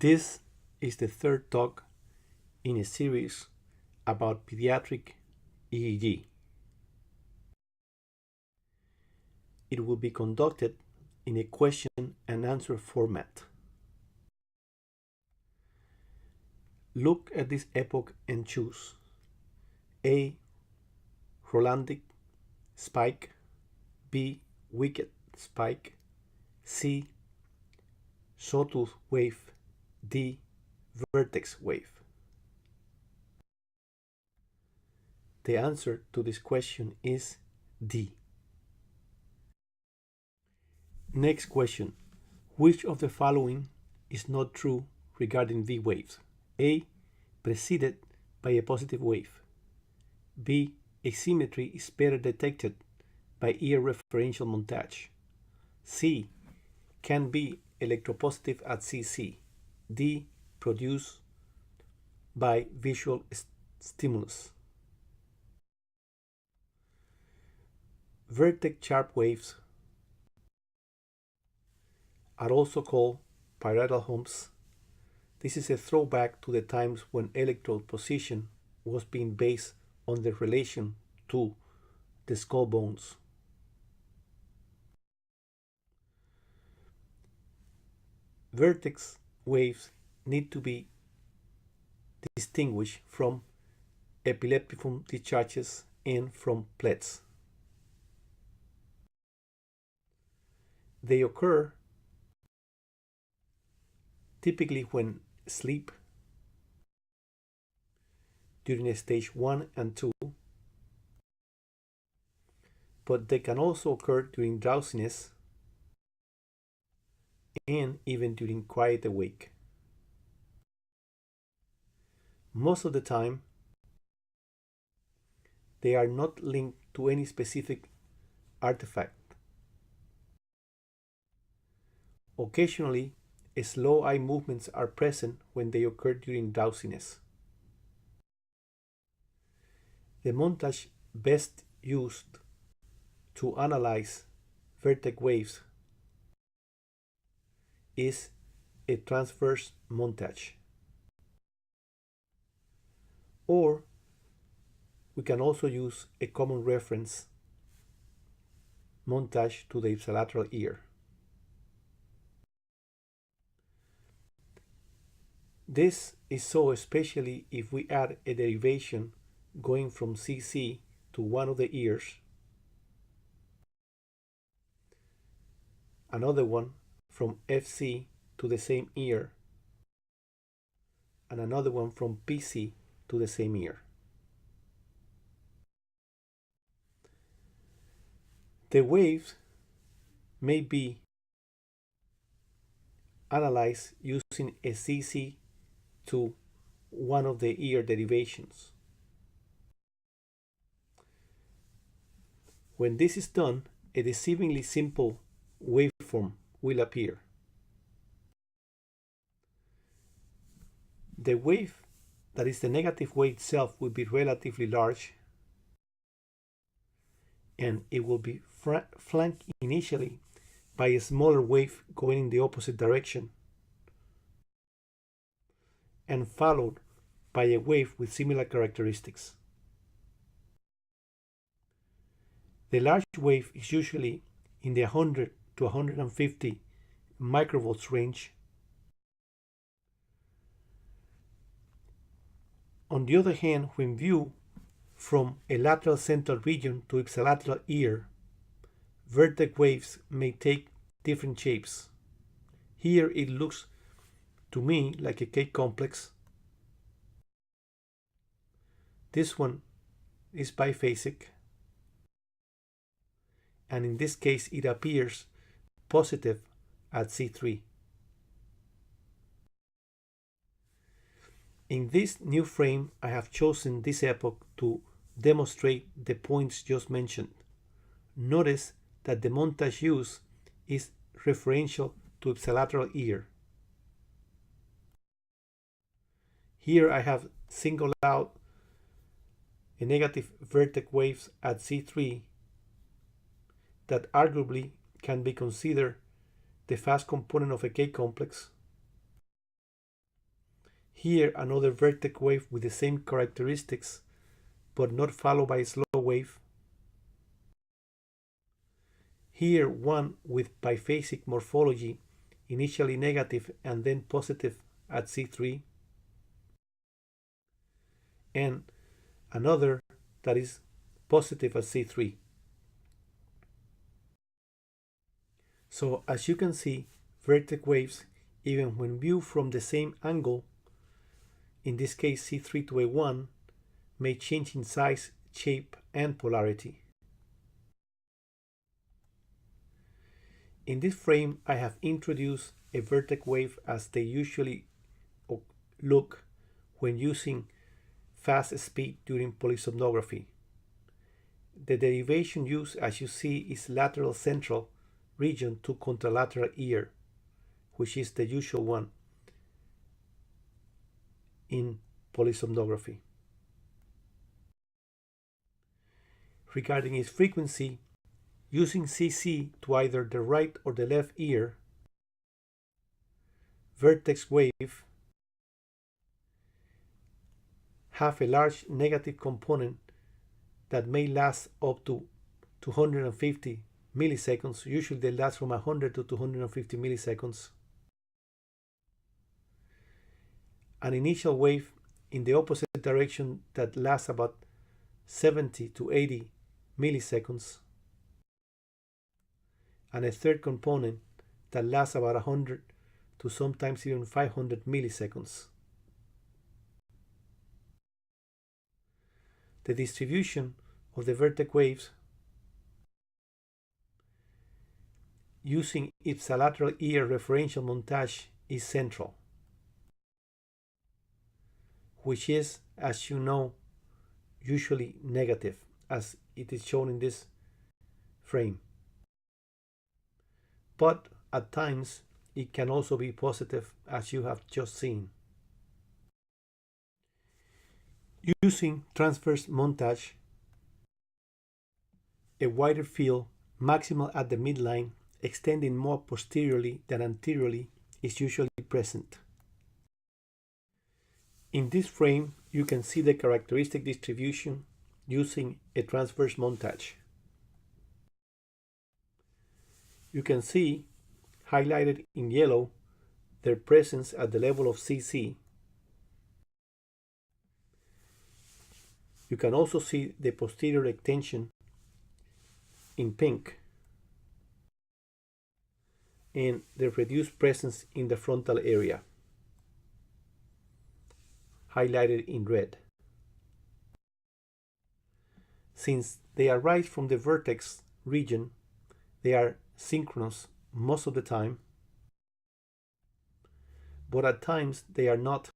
This is the third talk in a series about pediatric EEG. It will be conducted in a question and answer format. Look at this epoch and choose A. Rolandic spike, B. Wicked spike, C. Sawtooth wave, D. Vertex wave. The answer to this question is D. Next question. Which of the following is not true regarding V waves? A. Preceded by a positive wave. B. Asymmetry is better detected by ear referential montage. C. Can be electropositive at CC. D. Produced by visual stimulus. Vertex sharp waves are also called parietal humps. This is a throwback to the times when electrode position was being based on the relation to the skull bones. Vertex waves need to be distinguished from epileptiform discharges and from plets. They occur typically when sleep during stage 1 and 2, but they can also occur during drowsiness and even during quiet awake. Most of the time, they are not linked to any specific artifact. Occasionally, slow eye movements are present when they occur during drowsiness. The montage best used to analyze vertex waves is a transverse montage. Or we can also use a common reference montage to the ipsilateral ear. This is so especially if we add a derivation going from CC to one of the ears, another one from FC to the same ear, and another one from PC to the same ear. The waves may be analyzed using a CC to one of the ear derivations. When this is done, a deceivingly simple waveform will appear. The wave that is the negative wave itself will be relatively large, and it will be flanked initially by a smaller wave going in the opposite direction, and followed by a wave with similar characteristics. The large wave is usually in the 100 to 150 microvolts range. On the other hand, when viewed from a lateral central region to ipsilateral ear, vertex waves may take different shapes. Here it looks to me like a K complex. This one is biphasic, and in this case it appears positive at C3. In this new frame, I have chosen this epoch to demonstrate the points just mentioned. Notice that the montage used is referential to ipsilateral ear. Here I have singled out a negative vertex waves at C3 that arguably can be considered the fast component of a K complex, Here another vertex wave with the same characteristics, but not followed by a slow wave. Here one with biphasic morphology, initially negative and then positive at C3. And another that is positive at C3. So as you can see, vertex waves, even when viewed from the same angle, in this case C3 to A1, may change in size, shape, and polarity. In this frame, I have introduced a vertex wave as they usually look when using fast speed during polysomnography. The derivation used, as you see, is lateral central region to contralateral ear, which is the usual one in polysomnography. Regarding its frequency, using CC to either the right or the left ear, vertex wave have a large negative component that may last up to 250 milliseconds. Usually they last from 100 to 250 milliseconds. An initial wave in the opposite direction that lasts about 70 to 80 milliseconds. And a third component that lasts about 100 to sometimes even 500 milliseconds. The distribution of the vertex waves using ipsilateral ear referential montage is central, which is, as you know, usually negative, as it is shown in this frame. But at times it can also be positive, as you have just seen. Using transverse montage, a wider field, maximal at the midline, extending more posteriorly than anteriorly, is usually present. In this frame, you can see the characteristic distribution using a transverse montage. You can see, highlighted in yellow, their presence at the level of CC. You can also see the posterior extension in pink and the reduced presence in the frontal area, highlighted in red. Since they arise from the vertex region, they are synchronous most of the time, but at times they are not,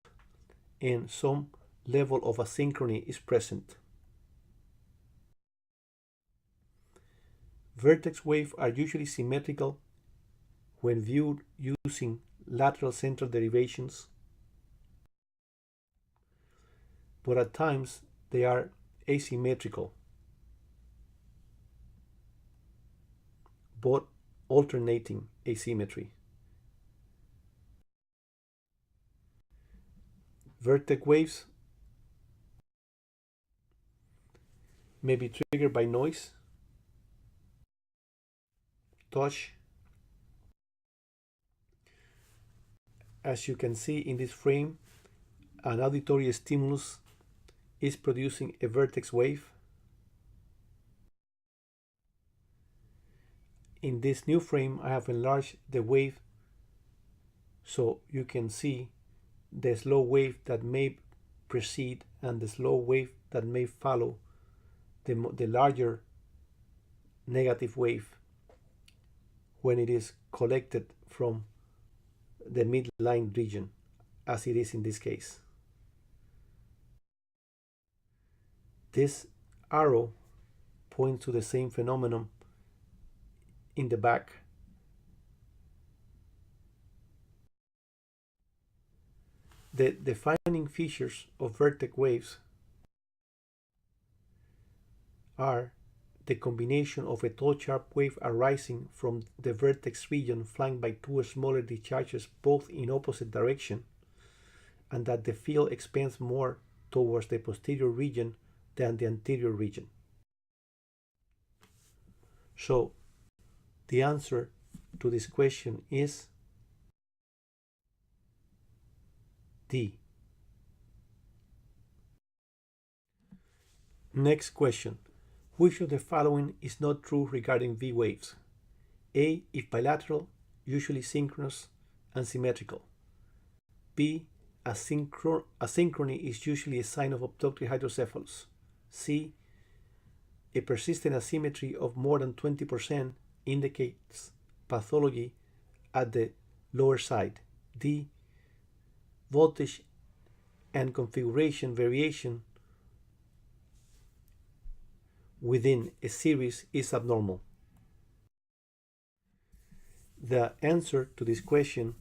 and some level of asynchrony is present. Vertex waves are usually symmetrical when viewed using lateral central derivations, but at times they are asymmetrical, but alternating asymmetry. Vertex waves may be triggered by noise, touch. As you can see in this frame, an auditory stimulus is producing a vertex wave. In this new frame, I have enlarged the wave so you can see the slow wave that may precede and the slow wave that may follow the larger negative wave when it is collected from the midline region, as it is in this case. This arrow points to the same phenomenon in the back. The defining features of vertex waves are the combination of a tall sharp wave arising from the vertex region flanked by two smaller discharges both in opposite direction, and that the field expands more towards the posterior region than the anterior region. So the answer to this question is D. Next question. Which of the following is not true regarding V waves? A. If bilateral, usually synchronous and symmetrical. B. Asynchrony is usually a sign of obstructive hydrocephalus. C. A persistent asymmetry of more than 20% indicates pathology at the lower side. D. Voltage and configuration variation within a series is abnormal. The answer to this question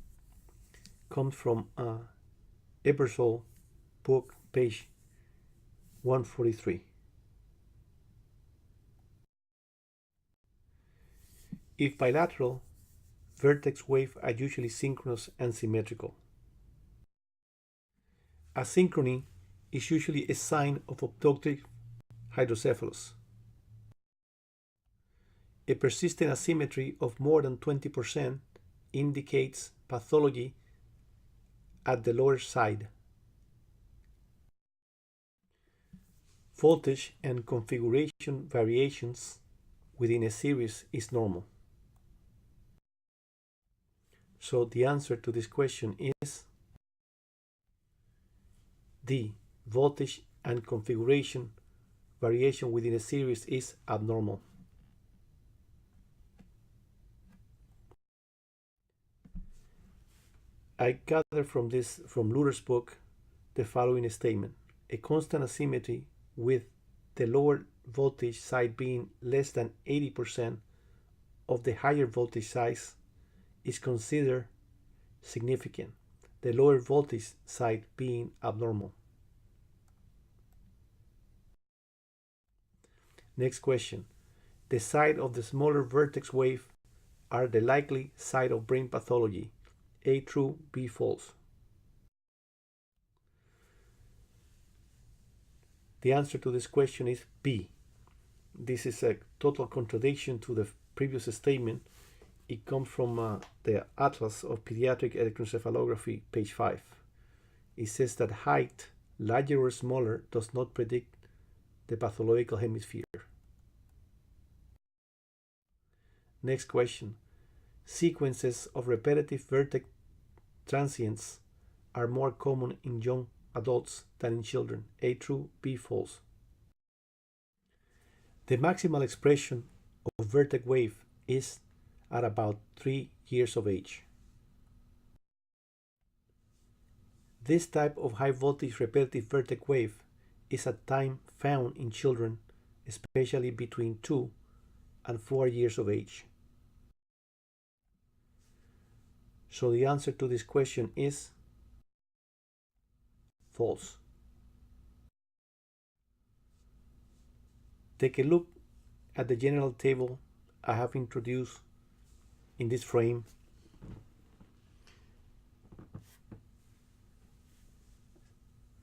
comes from Ebersol book, page 143. If bilateral, vertex waves are usually synchronous and symmetrical. Asynchrony is usually a sign of obstructive hydrocephalus. A persistent asymmetry of more than 20% indicates pathology at the lower side. Voltage and configuration variations within a series is normal. So the answer to this question is D. Voltage and configuration variation within a series is abnormal. I gather from Luther's book the following statement. A constant asymmetry with the lower voltage side being less than 80% of the higher voltage size is considered significant, the lower voltage side being abnormal. Next question. The side of the smaller vertex wave are the likely site of brain pathology. A true, B false. The answer to this question is B. This is a total contradiction to the previous statement. It comes from the Atlas of Pediatric Electroencephalography, page 5. It says that height, larger or smaller, does not predict the pathological hemisphere. Next question. Sequences of repetitive vertex transients are more common in young adults than in children. A true, B false. The maximal expression of vertex wave is at about 3 years of age. This type of high voltage repetitive vertex wave is at time found in children, especially between 2 and 4 years of age. So the answer to this question is false. Take a look at the general table I have introduced in this frame.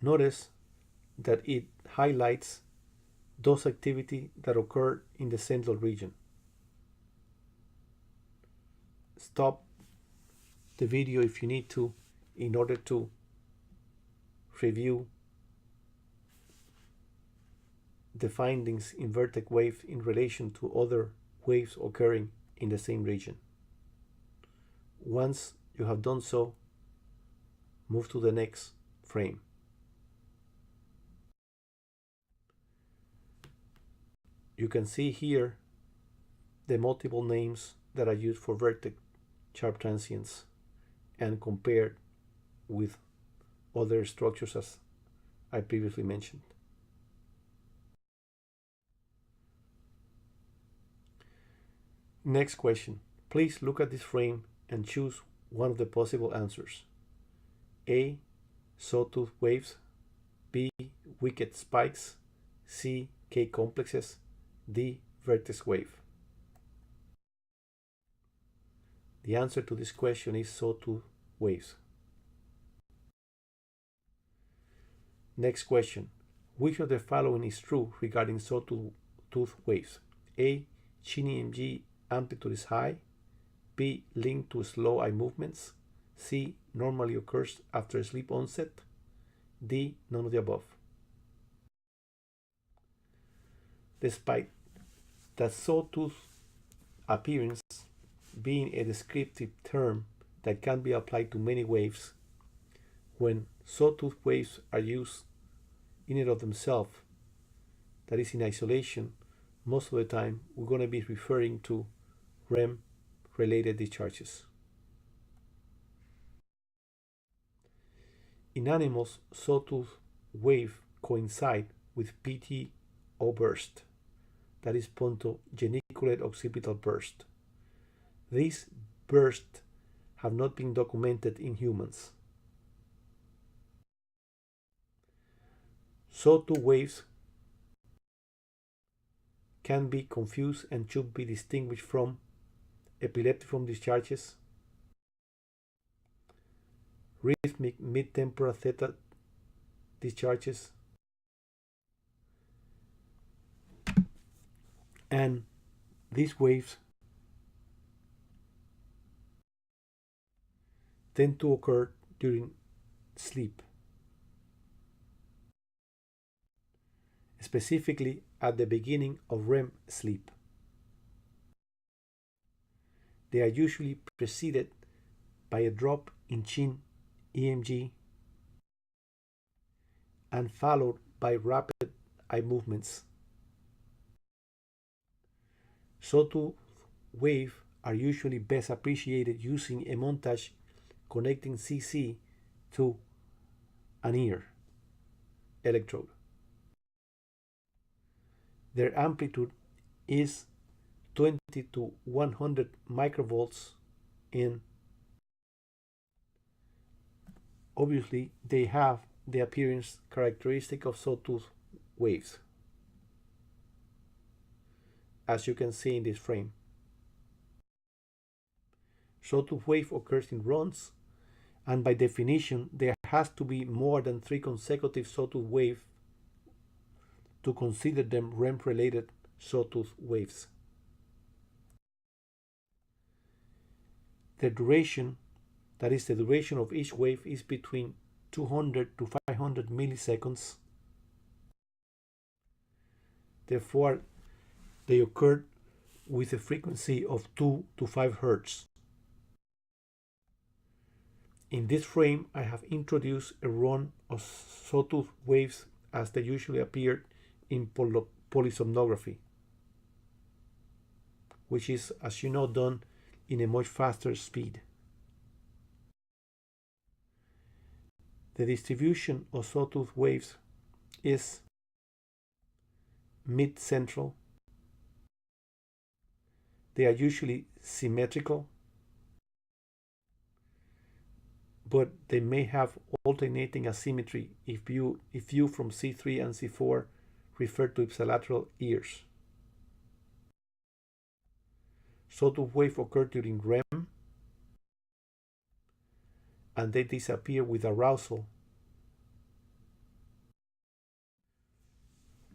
Notice that it highlights those activity that occur in the central region. Stop the video if you need to in order to review the findings in vertex wave in relation to other waves occurring in the same region. Once you have done so, move to the next frame. You can see here the multiple names that are used for vertex sharp transients and compared with other structures as I previously mentioned. Next question. Please look at this frame and choose one of the possible answers. A. Sawtooth waves. B. Wicked spikes. C. K complexes. D. Vertex wave. The answer to this question is sawtooth waves. Next question. Which of the following is true regarding sawtooth waves? A. Chin EMG amplitude is high. B. Linked to slow eye movements. C. Normally occurs after sleep onset. D. None of the above. Despite that sawtooth appearance being a descriptive term that can be applied to many waves, when sawtooth waves are used in and of themselves, that is in isolation, most of the time we're going to be referring to REM related discharges. In animals, sawtooth wave coincide with PTO burst, that is pontogeniculate occipital burst. These bursts have not been documented in humans. Sawtooth waves can be confused and should be distinguished from epileptiform discharges, rhythmic mid-temporal theta discharges, and these waves tend to occur during sleep, specifically at the beginning of REM sleep. They are usually preceded by a drop in chin EMG and followed by rapid eye movements. Sawtooth waves are usually best appreciated using a montage connecting CC to an ear electrode. Their amplitude is 20 to 100 microvolts and obviously they have the appearance characteristic of sawtooth waves, as you can see in this frame. Sawtooth wave occurs in runs, and by definition there has to be more than 3 consecutive sawtooth waves to consider them REM-related sawtooth waves. The duration, that is the duration of each wave, is between 200 to 500 milliseconds. Therefore, they occurred with a frequency of 2 to 5 Hz. In this frame, I have introduced a run of sawtooth waves as they usually appear in polysomnography, which is, as you know, done in a much faster speed. The distribution of sawtooth waves is mid-central. They are usually symmetrical, but they may have alternating asymmetry if viewed from C3 and C4 refer to ipsilateral ears. Sawtooth waves occur during REM and they disappear with arousal.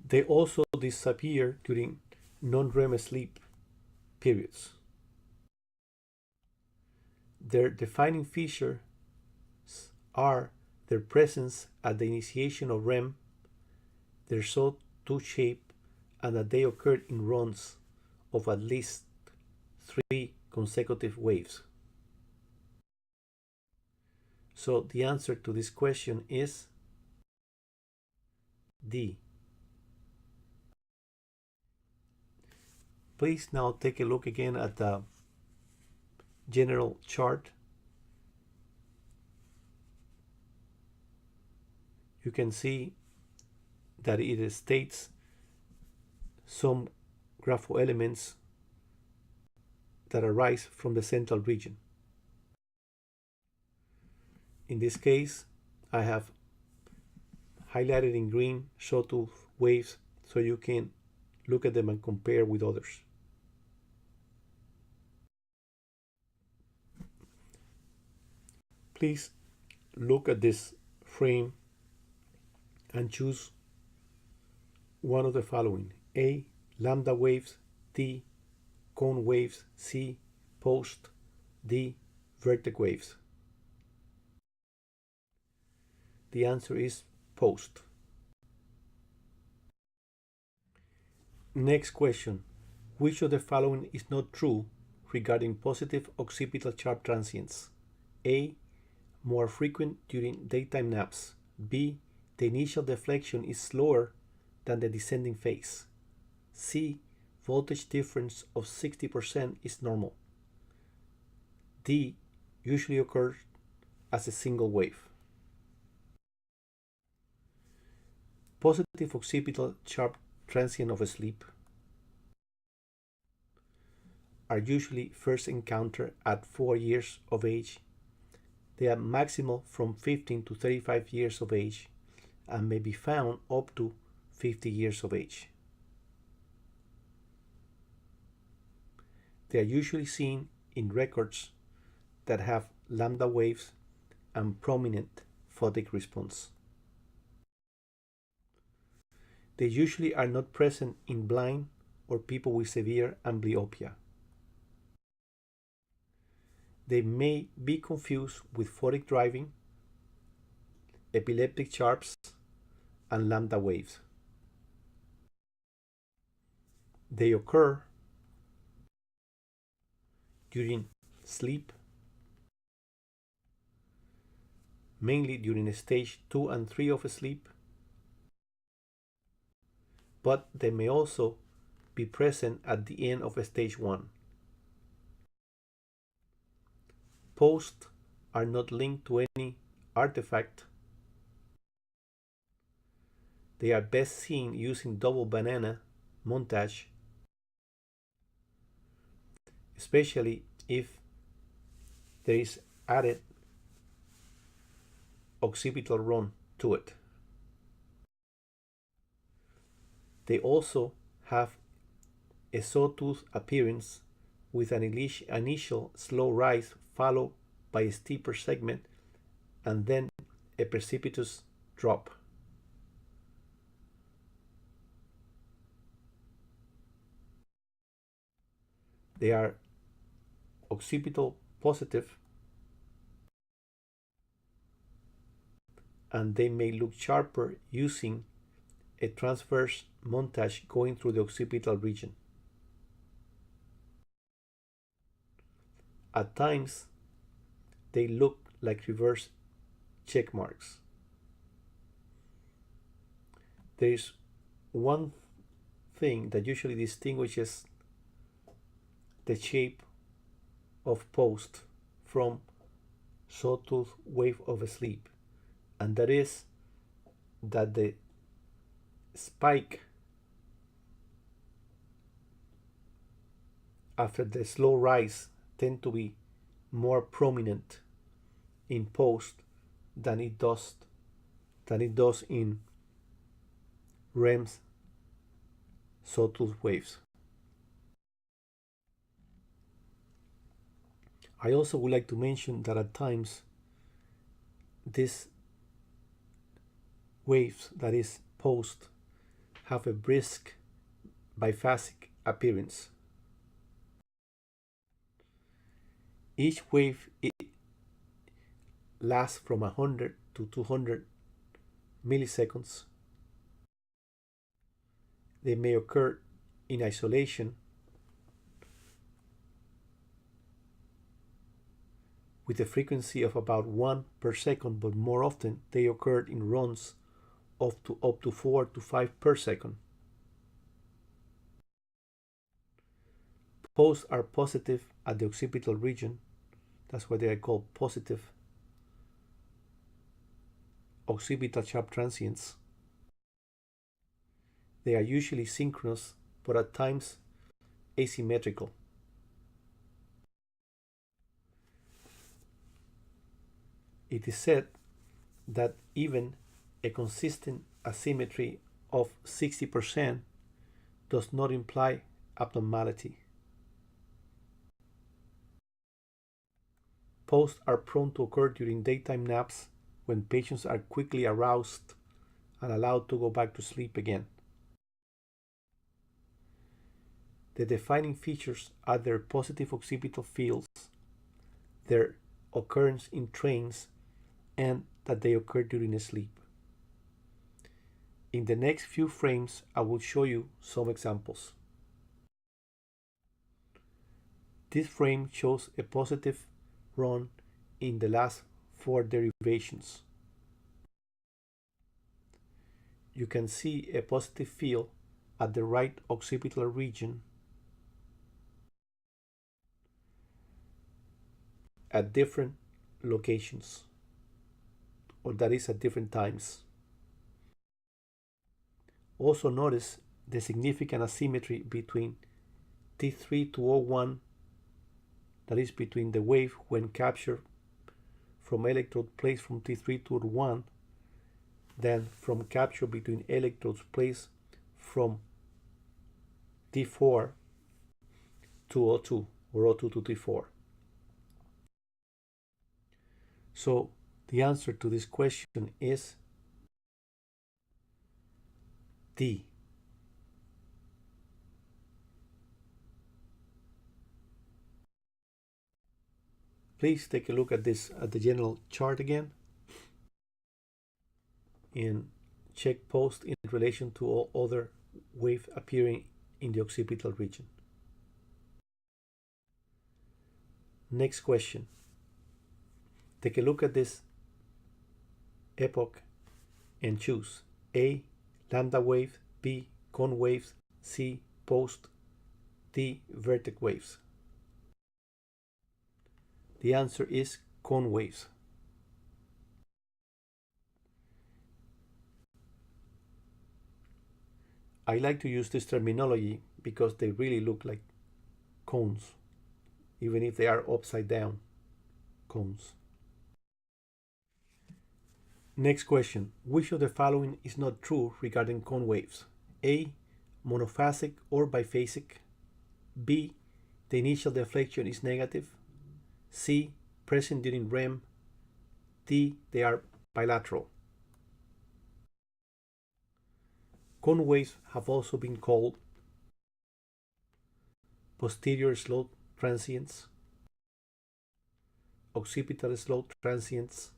They also disappear during non-REM sleep periods. Their defining features are their presence at the initiation of REM, their sawtooth shape, and that they occurred in runs of at least 3 consecutive waves. So the answer to this question is D. Please now take a look again at the general chart. You can see that it states some grapho elements that arise from the central region. In this case, I have highlighted in green sawtooth waves so you can look at them and compare with others. Please look at this frame and choose one of the following: A. Lambda waves, D. Cone waves, C. Post, D. Vertex waves. The answer is post. Next question. Which of the following is not true regarding positive occipital sharp transients? A. More frequent during daytime naps. B. The initial deflection is slower than the descending phase. C. Voltage difference of 60% is normal. D. Usually occurs as a single wave. Positive occipital sharp transient of sleep are usually first encountered at 4 years of age. They are maximal from 15 to 35 years of age and may be found up to 50 years of age. They are usually seen in records that have lambda waves and prominent photic response. They usually are not present in blind or people with severe amblyopia. They may be confused with photic driving, epileptic sharps, and lambda waves. They occur during sleep, mainly during stage 2 and 3 of sleep, but they may also be present at the end of stage 1. Post are not linked to any artifact. They are best seen using double banana montage, especially if there is added occipital run to it. They also have a sawtooth appearance with an initial slow rise followed by a steeper segment and then a precipitous drop. They are occipital positive and they may look sharper using a transverse montage going through the occipital region. At times, they look like reverse check marks. There is one thing that usually distinguishes the shape of post from sawtooth wave of sleep, and that is that the spike after the slow rise tend to be more prominent in post than it does in REM's sawtooth waves. I also would like to mention that at times these waves, that is post, have a brisk biphasic appearance. Each wave lasts from 100 to 200 milliseconds. They may occur in isolation with a frequency of about 1 per second, but more often they occur in runs of up to 4 to 5 per second. Posts are positive at the occipital region. That's why they are called positive occipital sharp transients. They are usually synchronous, but at times asymmetrical. It is said that even a consistent asymmetry of 60% does not imply abnormality. Posts are prone to occur during daytime naps when patients are quickly aroused and allowed to go back to sleep again. The defining features are their positive occipital fields, their occurrence in trains, and that they occur during sleep. In the next few frames, I will show you some examples. This frame shows a positive run in the last 4 derivations. You can see a positive field at the right occipital region at different locations, or that is at different times. Also notice the significant asymmetry between T3 to O1, that is between the wave when captured from electrode placed from T3 to O1, then from capture between electrodes placed from T4 to O2 or O2 to T4. So the answer to this question is D. Please take a look at this, at the general chart again, and check post in relation to all other waves appearing in the occipital region. Next question. Take a look at this epoch and choose A, lambda wave, B, cone waves, C, post, D, vertex waves. The answer is cone waves. I like to use this terminology because they really look like cones, even if they are upside down cones. Next question. Which of the following is not true regarding cone waves? A, monophasic or biphasic. B, the initial deflection is negative. C, present during REM. D, they are bilateral. Cone waves have also been called posterior slow transients, occipital slow transients,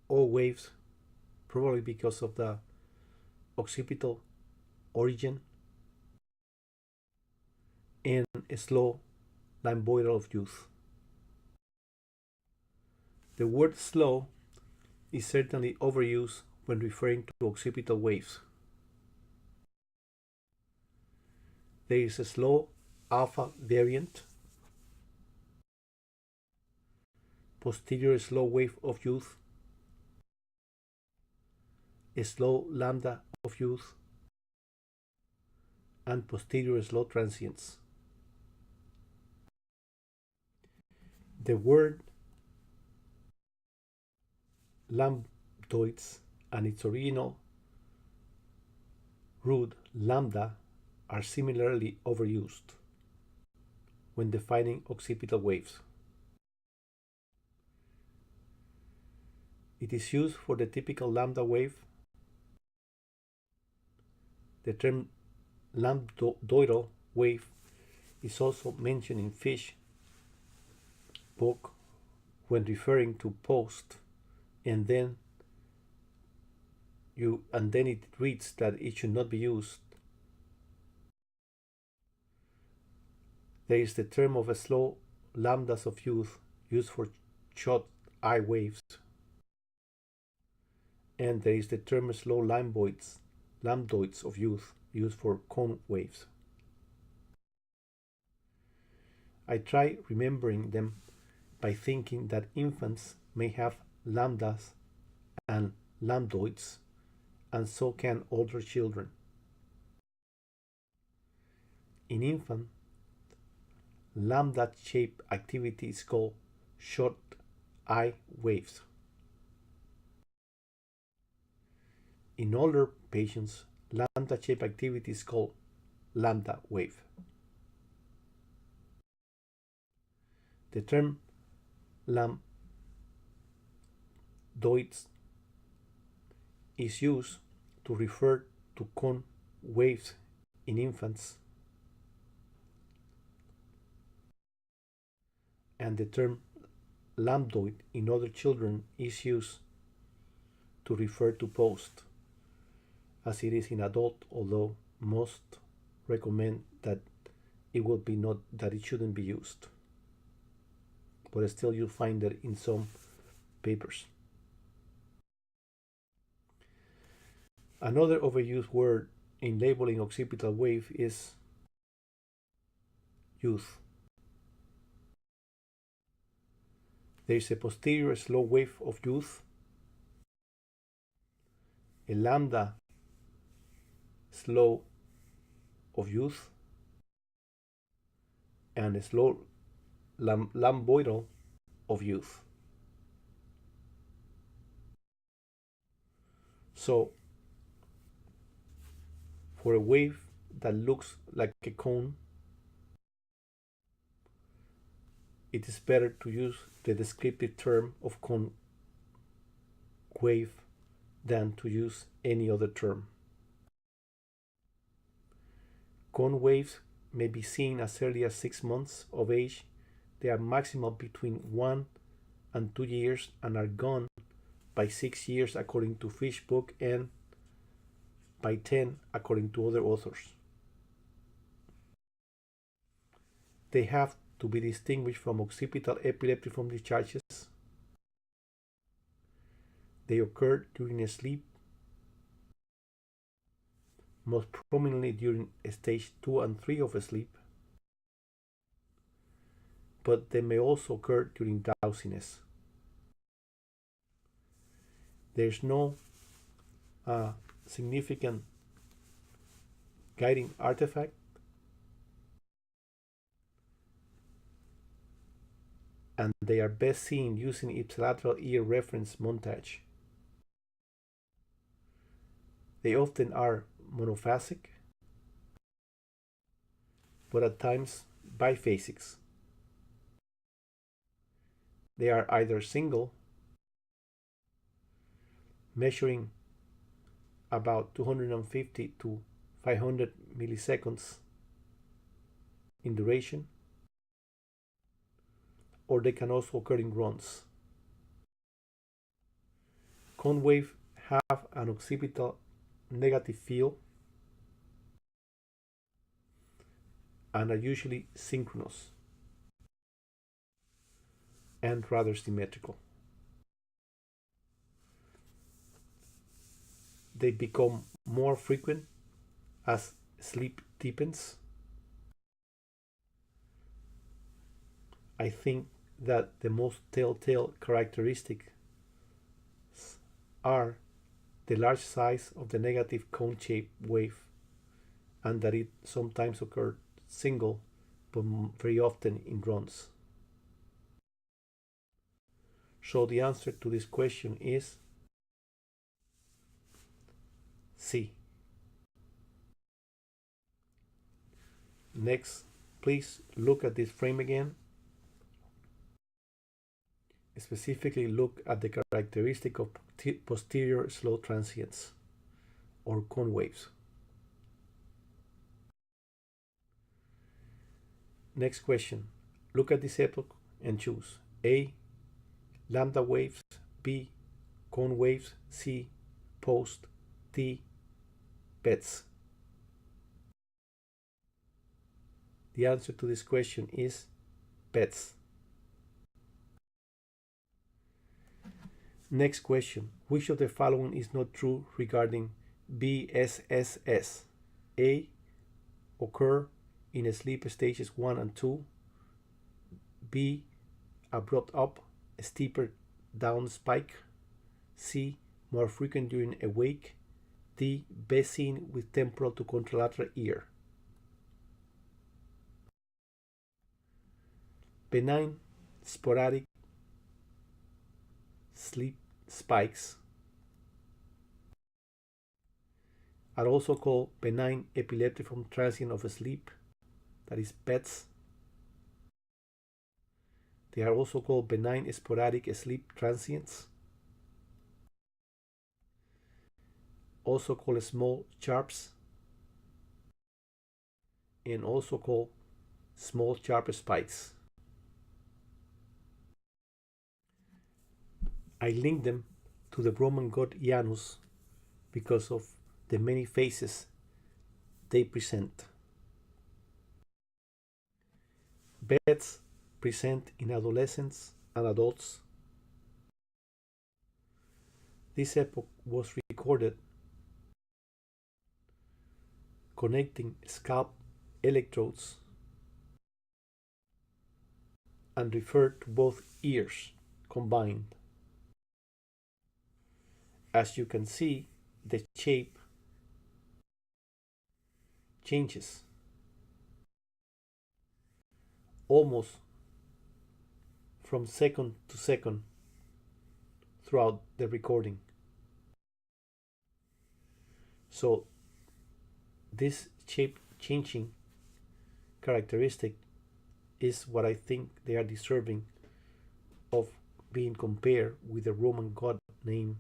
or waves, probably because of the occipital origin, and a slow limboidal of youth. The word slow is certainly overused when referring to occipital waves. There is a slow alpha variant, posterior slow wave of youth, a slow lambda of youth, and posterior slow transients. The word lambdoids and its original root lambda are similarly overused when defining occipital waves. It is used for the typical lambda wave. The term lambdoidal wave is also mentioned in Fish book when referring to post, and then it reads that it should not be used. There is the term of a slow lambdas of youth used for short eye waves, and there is the term slow lambdoids of youth used for cone waves. I try remembering them by thinking that infants may have lambdas and lambdoids, and so can older children. In infant, lambda-shaped activity is called short eye waves. In older patients, lambda-shaped activity is called lambda wave. The term lambdoids is used to refer to cone waves in infants, and the term lambdoid in other children is used to refer to post, as it is in adult, although most recommend that it shouldn't be used. But still you find it in some papers. Another overused word in labeling occipital wave is youth. There is a posterior slow wave of youth, a lambda slow of youth, and a slow lambdoidal of youth. So, for a wave that looks like a cone, it is better to use the descriptive term of cone wave than to use any other term. Cone waves may be seen as early as 6 months of age. They are maximal between 1 and 2 years and are gone by 6 years according to Fishbook and by 10 according to other authors. They have to be distinguished from occipital epileptiform discharges. They occur during sleep, most prominently during stage 2 and 3 of sleep, but they may also occur during drowsiness. There's no significant guiding artifact, and they are best seen using ipsilateral ear reference montage. They often are monophasic, but at times biphasic. They are either single, measuring about 250 to 500 milliseconds in duration, or they can also occur in runs. Cone waves have an occipital negative field and are usually synchronous and rather symmetrical. They become more frequent as sleep deepens. I think that the most telltale characteristics are the large size of the negative cone-shaped wave and that it sometimes occurs single but very often in runs. So the answer to this question is C. Next, please look at this frame again. Specifically look at the characteristic of posterior slow transients or cone waves. Next question. Look at this epoch and choose A. Lambda waves, B. Cone waves, C. Post, D. PETs. The answer to this question is PETs. Next question. Which of the following is not true regarding BSSS? A. Occur in sleep stages 1 and 2. B. Abrupt up, steeper down spike. C. More frequent during awake. D. Best seen with temporal to contralateral ear. Benign, sporadic sleep spikes are also called benign epileptiform transient of sleep, that is PETs. They are also called benign sporadic sleep transients. also called small sharps, and also called small sharp spikes. I link them to the Roman god Janus because of the many faces they present. Beds present in adolescents and adults. This epoch was recorded connecting scalp electrodes and referred to both ears combined. As you can see, the shape changes almost from second to second throughout the recording. So this shape changing characteristic is what I think they are deserving of being compared with the Roman god named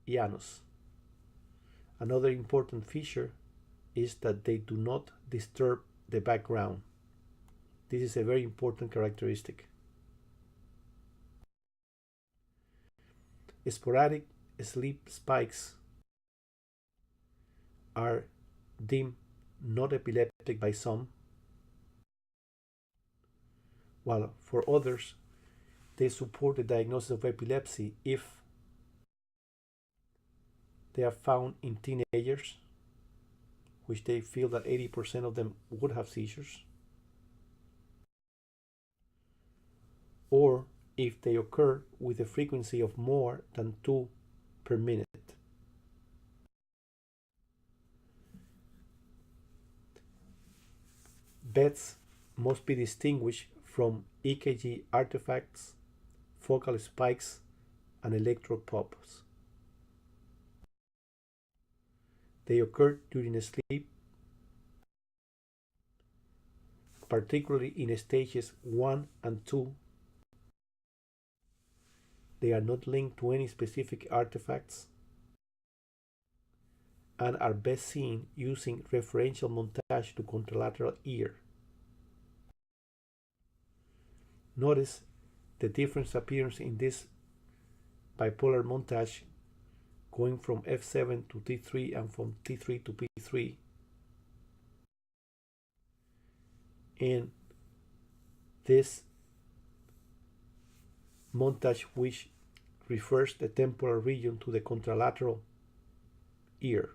Janus. Another important feature is that they do not disturb the background. This is a very important characteristic. Sporadic sleep spikes are deemed not epileptic by some, while for others they support the diagnosis of epilepsy if they are found in teenagers, which they feel that 80% of them would have seizures, or if they occur with a frequency of more than 2 per minute. Beds must be distinguished from EKG artifacts, focal spikes, and electrode pops. They occur during sleep, particularly in stages 1 and 2. They are not linked to any specific artifacts and are best seen using referential montage to contralateral ear. Notice the different appearance in this bipolar montage going from F7 to T3 and from T3 to P3, and this montage which refers the temporal region to the contralateral ear.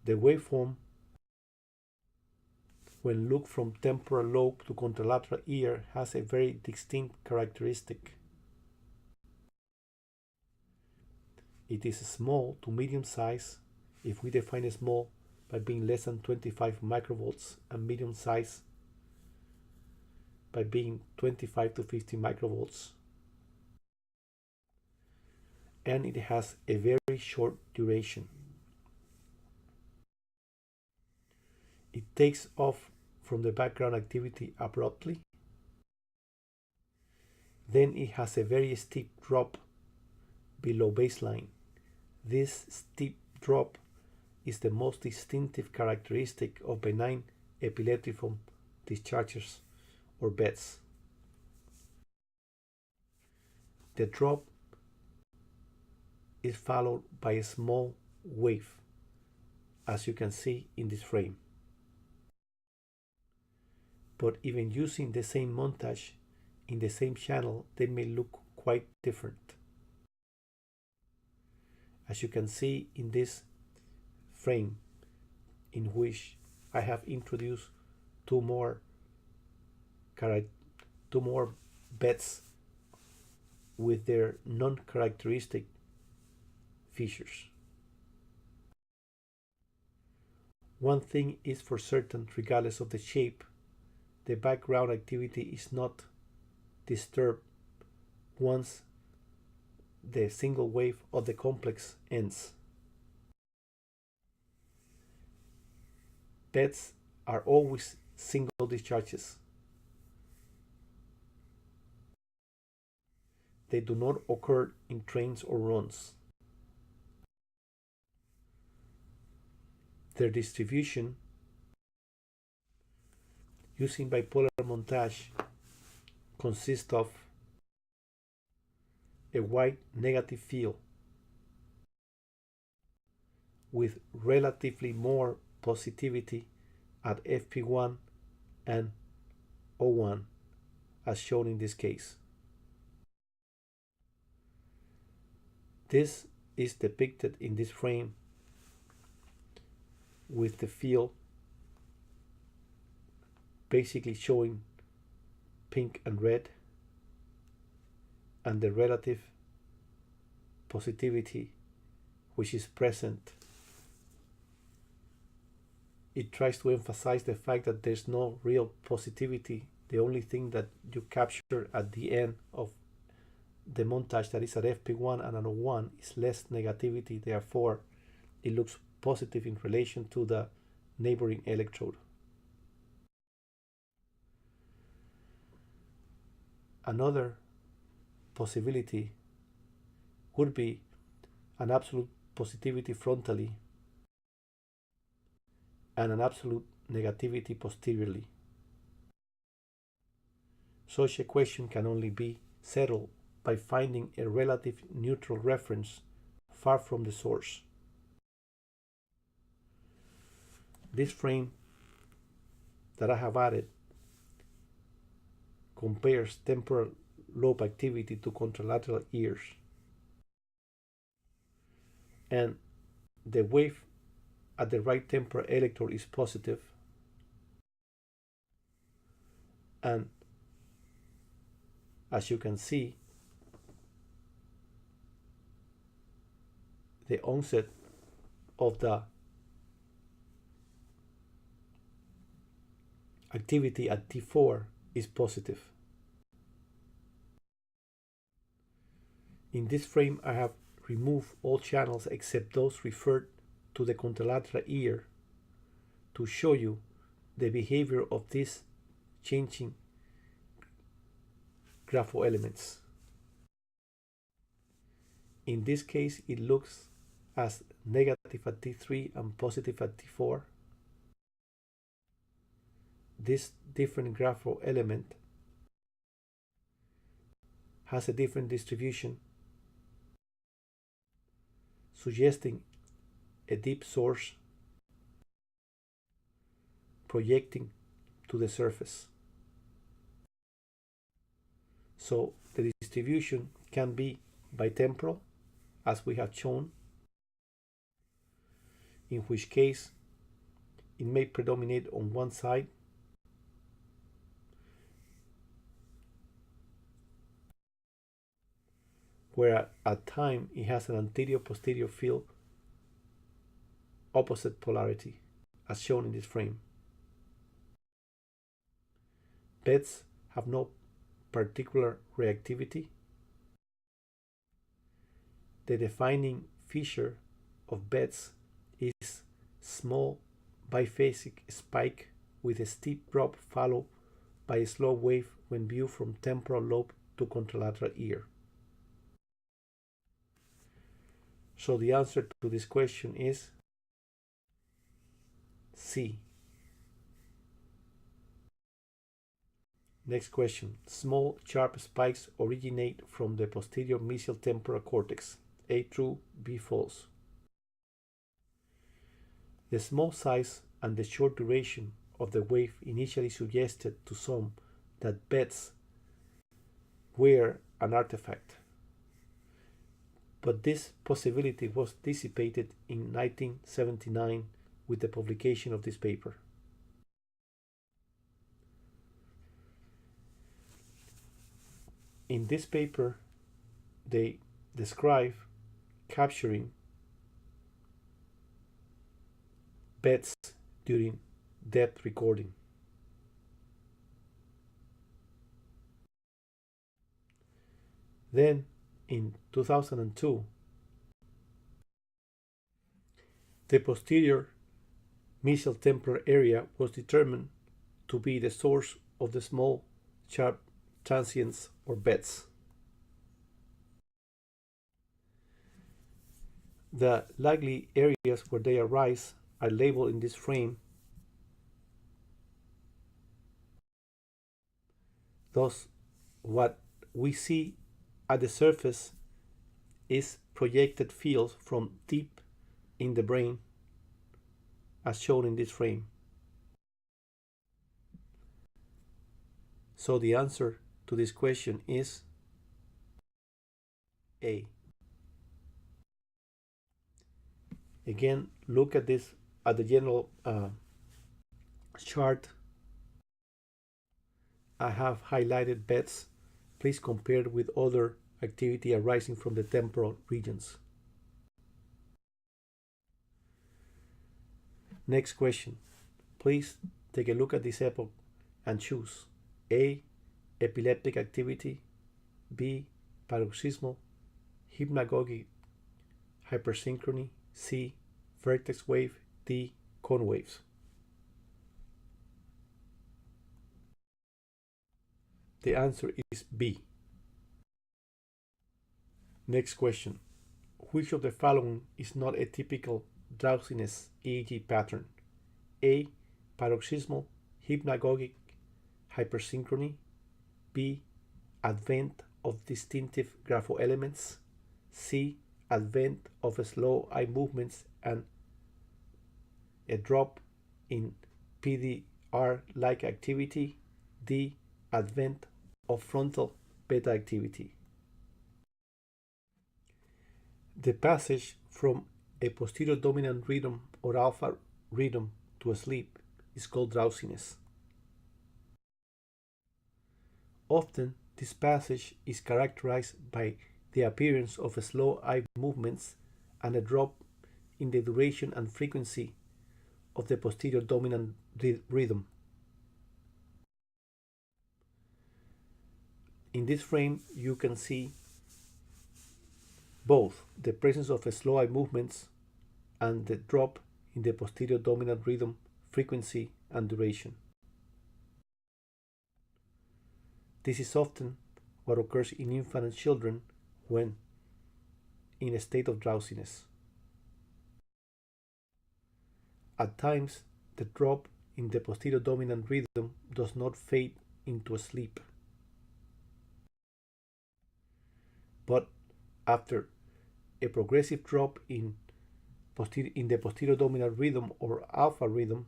The waveform, when looked from temporal lobe to contralateral ear, has a very distinct characteristic. It is small to medium size, if we define small by being less than 25 microvolts, and medium size by being 25 to 50 microvolts. And it has a very short duration. It takes off from the background activity abruptly. Then it has a very steep drop below baseline. This steep drop is the most distinctive characteristic of benign epileptiform discharges or beds. The drop is followed by a small wave, as you can see in this frame. But even using the same montage in the same channel, they may look quite different. As you can see in this frame, in which I have introduced two more beds with their non-characteristic features. One thing is for certain, regardless of the shape, the background activity is not disturbed once the single wave of the complex ends. Beds are always single discharges. they do not occur in trains or runs. Their distribution using bipolar montage consists of a wide negative field with relatively more positivity at FP1 and O1 as shown in this case. This is depicted in this frame with the field basically showing pink and red, and the relative positivity which is present. It tries to emphasize the fact that there's no real positivity. The only thing that you capture at the end of the montage that is at FP1 and at O1 is less negativity, therefore it looks positive in relation to the neighboring electrode. Another possibility would be an absolute positivity frontally and an absolute negativity posteriorly. Such a question can only be settled by finding a relative neutral reference far from the source. This frame that I have added compares temporal lobe activity to contralateral ears, and the wave at the right temporal electrode is positive, and as you can see, the onset of the activity at T4 is positive. In this frame, I have removed all channels except those referred to the contralateral ear to show you the behavior of these changing grapho elements. In this case, it looks as negative at T3 and positive at T4. This different grapho element has a different distribution, suggesting a deep source projecting to the surface. So the distribution can be bitemporal, as we have shown, in which case it may predominate on one side, where at time it has an anterior-posterior field opposite polarity, as shown in this frame. Beds have no particular reactivity. The defining feature of beds is small biphasic spike with a steep drop followed by a slow wave when viewed from temporal lobe to contralateral ear. So the answer to this question is C. Next question. Small sharp spikes originate from the posterior mesial temporal cortex. A true, B false. The small size and the short duration of the wave initially suggested to some that beds were an artifact, but this possibility was dissipated in 1979 with the publication of this paper. In this paper, they describe capturing beds during depth recording. Then, in 2002, the posterior mesial temporal area was determined to be the source of the small sharp transients or beds. The likely areas where they arise are labeled in this frame. Thus, what we see at the surface is projected fields from deep in the brain, as shown in this frame. So the answer to this question is A. Again, look at this, at the general chart. I have highlighted beds. Please compare it with other activity arising from the temporal regions. Next question. Please take a look at this epoch and choose A. Epileptic activity, B. Paroxysmal hypnagogic hypersynchrony, C. Vertex wave, D. cone waves. The answer is B. Next question. Which of the following is not a typical drowsiness EEG pattern? A. Paroxysmal hypnagogic hypersynchrony, B. Advent of distinctive graphoelements, C. Advent of slow eye movements and a drop in PDR-like activity, D. Advent of frontal beta activity. The passage from a posterior dominant rhythm or alpha rhythm to a sleep is called drowsiness. Often, this passage is characterized by the appearance of slow eye movements and a drop in the duration and frequency of the posterior dominant rhythm. In this frame, you can see both the presence of slow eye movements and the drop in the posterior dominant rhythm frequency and duration. This is often what occurs in infant and children when in a state of drowsiness. At times, the drop in the posterior dominant rhythm does not fade into sleep. But after a progressive drop in the posterior dominant rhythm or alpha rhythm,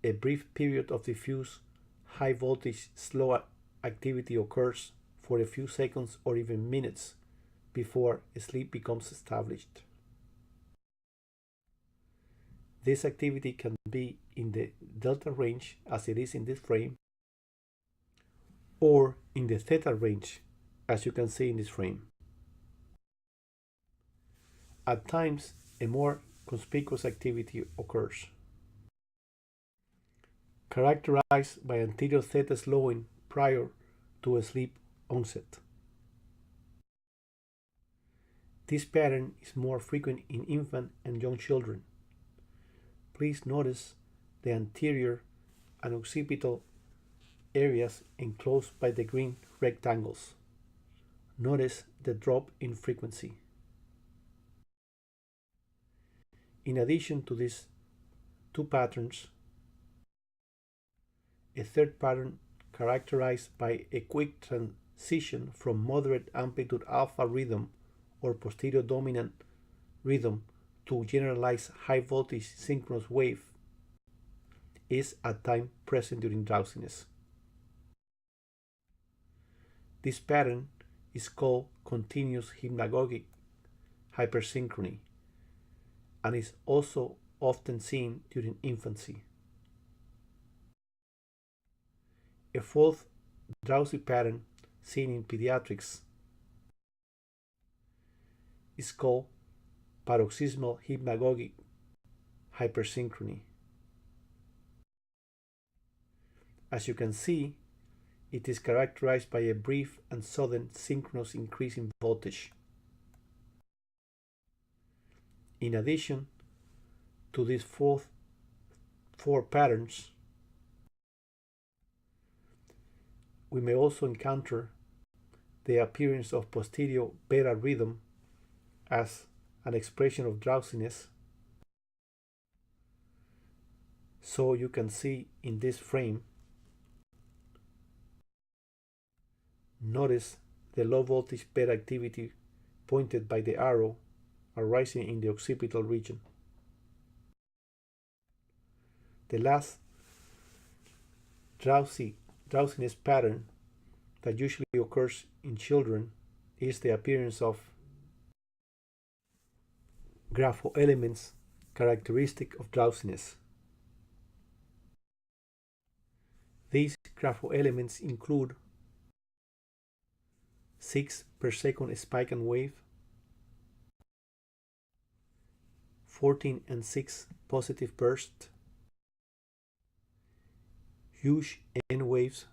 a brief period of diffuse high voltage slow activity occurs for a few seconds or even minutes before sleep becomes established. This activity can be in the delta range, as it is in this frame, or in the theta range, as you can see in this frame. At times, a more conspicuous activity occurs, characterized by anterior theta slowing prior to a sleep onset. This pattern is more frequent in infant and young children. Please notice the anterior and occipital areas enclosed by the green rectangles. Notice the drop in frequency. In addition to these two patterns, a third pattern characterized by a quick transition from moderate amplitude alpha rhythm or posterior dominant rhythm to generalized high voltage synchronous wave is at times present during drowsiness. This pattern is called continuous hypnagogic hypersynchrony and is also often seen during infancy. A fourth drowsy pattern seen in pediatrics is called paroxysmal hypnagogic hypersynchrony. As you can see, it is characterized by a brief and sudden synchronous increase in voltage. In addition to these four patterns, we may also encounter the appearance of posterior beta rhythm as an expression of drowsiness. So you can see in this frame, notice the low voltage beta activity pointed by the arrow arising in the occipital region. The last drowsiness pattern that usually occurs in children is the appearance of graphoelements characteristic of drowsiness. These graphoelements include 6 per second spike and wave, 14 and 6 positive burst, huge N waves,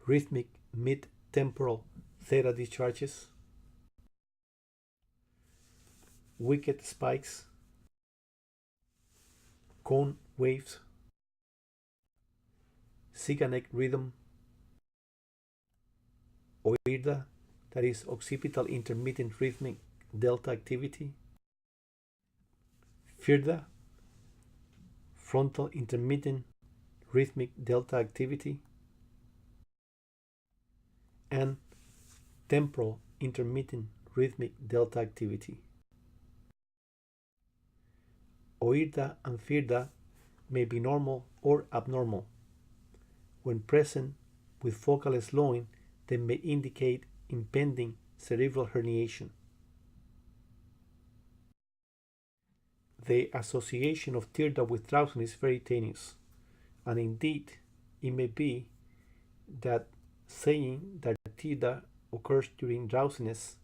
rhythmic mid-temporal theta discharges, wicked spikes, cone waves, Zeigarnik rhythm, OIRDA, that is occipital intermittent rhythmic delta activity, FIRDA, frontal intermittent rhythmic delta activity, and temporal intermittent rhythmic delta activity. OIRDA and FIRDA may be normal or abnormal. When present with focal slowing, they may indicate impending cerebral herniation. The association of TIRDA with drowsiness is very tenuous, and indeed it may be that saying that TIRDA occurs during drowsiness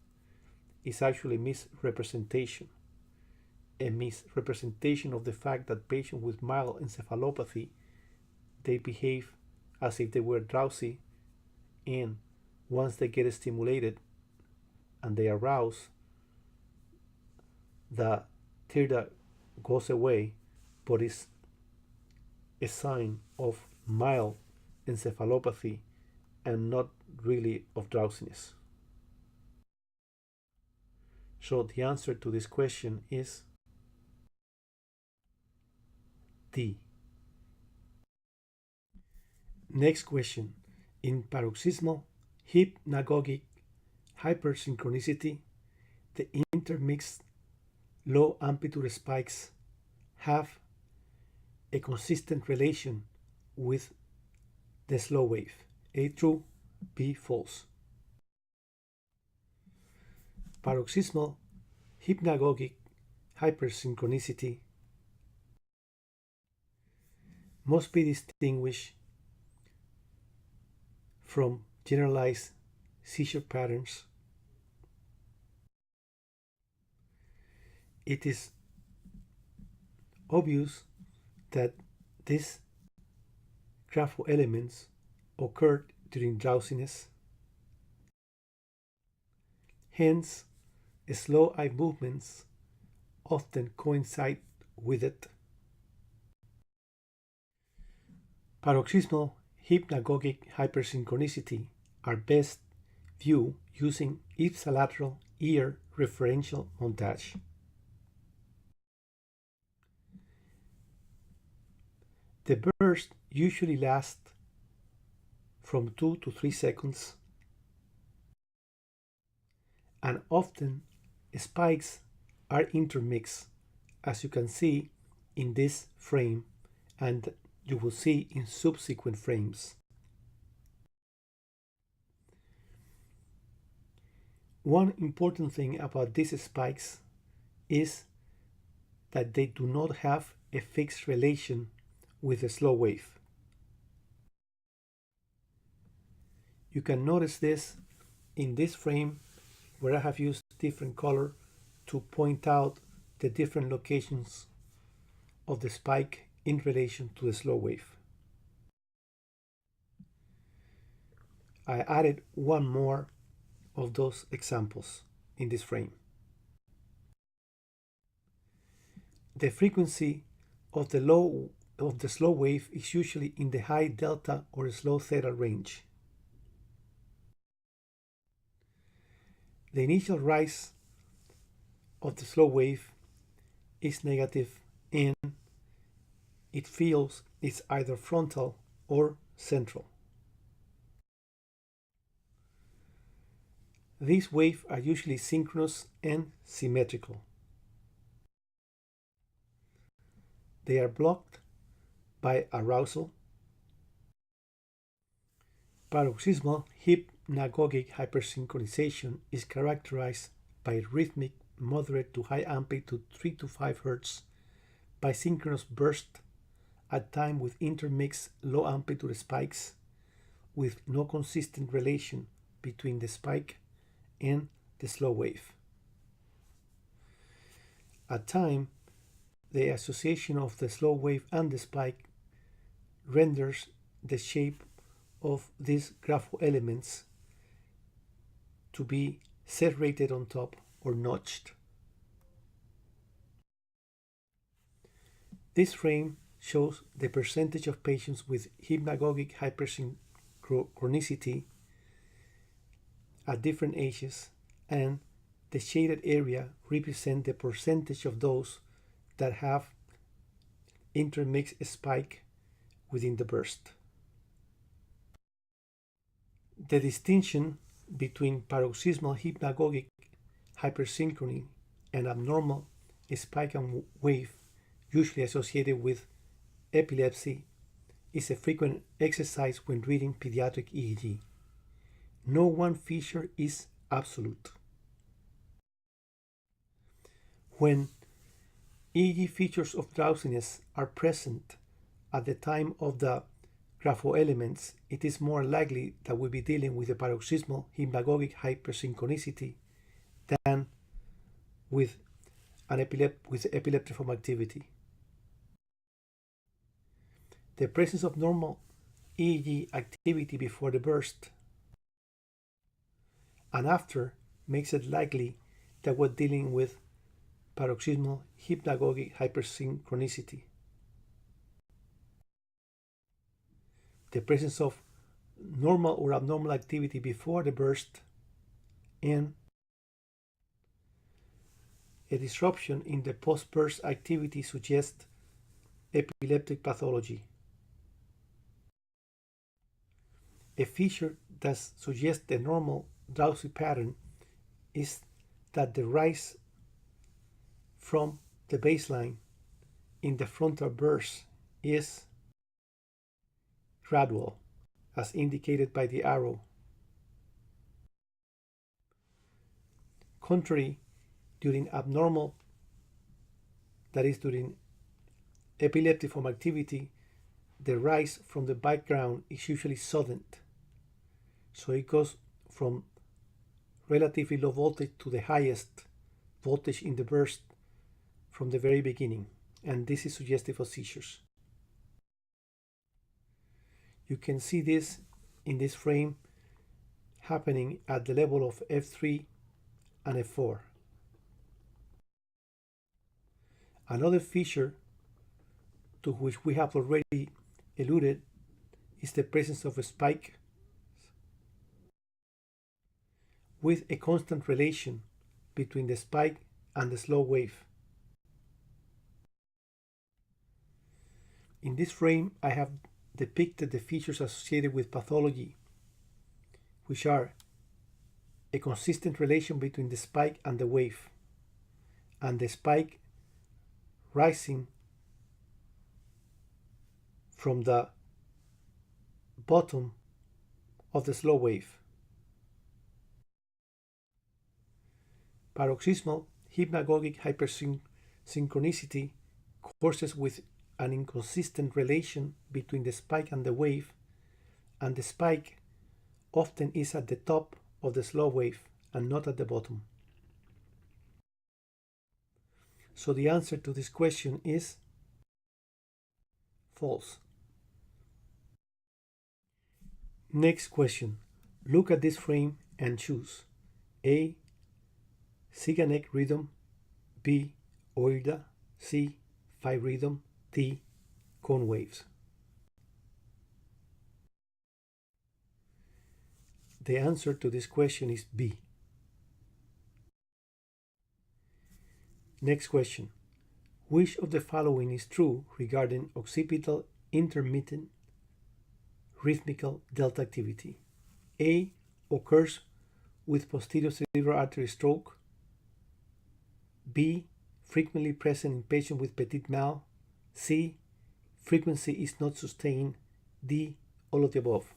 is actually misrepresentation, a misrepresentation of the fact that patients with mild encephalopathy, they behave as if they were drowsy, and once they get stimulated and they arouse, the TIRDA goes away, but is a sign of mild encephalopathy and not really of drowsiness. So the answer to this question is D. Next question. In paroxysmal hypnagogic hypersynchronicity, the intermixed low amplitude spikes have a consistent relation with the slow wave. A true, B false. Paroxysmal hypnagogic hypersynchronicity must be distinguished from generalized seizure patterns. It is obvious that these graphoelements occurred during drowsiness. Hence, slow eye movements often coincide with it. Paroxysmal hypnagogic hypersynchronicity are best viewed using ipsilateral ear referential montage. The burst usually lasts from 2 to 3 seconds, and often spikes are intermixed, as you can see in this frame, and you will see in subsequent frames. One important thing about these spikes is that they do not have a fixed relation with the slow wave. You can notice this in this frame where I have used different color to point out the different locations of the spike in relation to the slow wave. I added one more of those examples in this frame. The frequency of the slow wave is usually in the high delta or slow theta range. The initial rise of the slow wave is negative and it feels it's either frontal or central. These waves are usually synchronous and symmetrical. They are blocked by arousal. Paroxysmal hypnagogic hypersynchronization is characterized by rhythmic moderate to high amplitude 3 to 5 Hz by synchronous bursts at time with intermixed low amplitude spikes with no consistent relation between the spike and the slow wave. At time, the association of the slow wave and the spike renders the shape of these grapho elements to be serrated on top or notched. This frame shows the percentage of patients with hypnagogic hypersynchronicity at different ages, and the shaded area represents the percentage of those that have intermixed spike within the burst. The distinction between paroxysmal hypnagogic hypersynchrony and abnormal spike and wave, usually associated with epilepsy, is a frequent exercise when reading pediatric EEG. No one feature is absolute. When EEG features of drowsiness are present at the time of the grapho elements, it is more likely that we'll be dealing with a paroxysmal hypnagogic hypersynchronicity than with epileptiform activity. The presence of normal EEG activity before the burst and after makes it likely that we're dealing with paroxysmal hypnagogic hypersynchronicity. The presence of normal or abnormal activity before the burst and a disruption in the post-burst activity suggests epileptic pathology. A feature that suggests the normal drowsy pattern is that the rise from the baseline in the frontal burst is gradual, as indicated by the arrow. Contrary, during abnormal, that is during epileptiform activity, the rise from the background is usually sudden. So it goes from relatively low voltage to the highest voltage in the burst from the very beginning, and this is suggestive of seizures. You can see this in this frame happening at the level of F3 and F4. Another feature to which we have already alluded is the presence of a spike with a constant relation between the spike and the slow wave. In this frame, I have depicted the features associated with pathology, which are a consistent relation between the spike and the wave, and the spike rising from the bottom of the slow wave. Paroxysmal hypnagogic hypersynchronicity courses with an inconsistent relation between the spike and the wave, and the spike often is at the top of the slow wave and not at the bottom. So the answer to this question is false. Next question. Look at this frame and choose A. Siganek rhythm, B. Oida, C. Phi rhythm, D. Cone waves. The answer to this question is B. Next question. Which of the following is true regarding occipital intermittent rhythmical delta activity? A. Occurs with posterior cerebral artery stroke. B. Frequently present in patients with petit mal. C. Frequency is not sustained. D. All of the above.